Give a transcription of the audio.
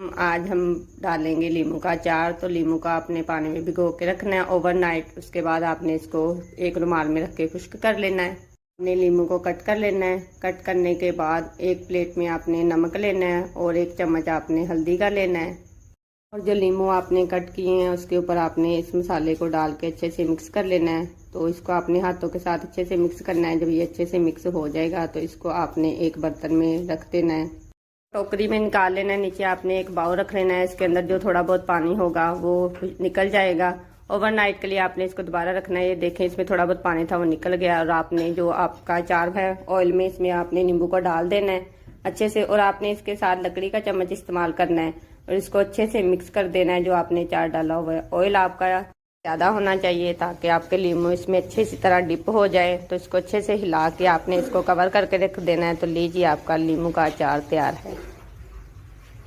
आज हम डालेंगे लीमू का अचार। तो लीमू का आपने पानी में भिगो के रखना है ओवरनाइट। उसके बाद आपने इसको एक रुमाल में रख के खुश्क कर लेना है। आपने लीमू को कट कर लेना है। कट करने के बाद एक प्लेट में आपने नमक लेना है और 1 चम्मच आपने हल्दी का लेना है। और जो लीमू आपने कट किए हैं उसके ऊपर आपने इस मसाले को डाल के अच्छे से मिक्स कर लेना है। तो इसको अपने हाथों के साथ अच्छे से मिक्स करना है। जब ये अच्छे से मिक्स हो जाएगा तो इसको आपने एक बर्तन में रख देना है, टोकरी में निकाल लेना है। नीचे आपने एक बाउल रख लेना है। इसके अंदर जो थोड़ा बहुत पानी होगा वो निकल जाएगा। ओवरनाइट के लिए आपने इसको दोबारा रखना है। ये देखें, इसमें थोड़ा बहुत पानी था वो निकल गया। और आपने जो आपका अचार है ऑयल में, इसमें आपने नींबू को डाल देना है अच्छे से। और आपने इसके साथ लकड़ी का चम्मच इस्तेमाल करना है और इसको अच्छे से मिक्स कर देना है। जो आपने अचार डाला हुआ है, ऑयल आपका ज़्यादा होना चाहिए ताकि आपके लीमू इसमें अच्छे सी तरह डिप हो जाए। तो इसको अच्छे से हिला के आपने इसको कवर करके रख देना है। तो लीजिए, आपका लीमू का अचार तैयार है।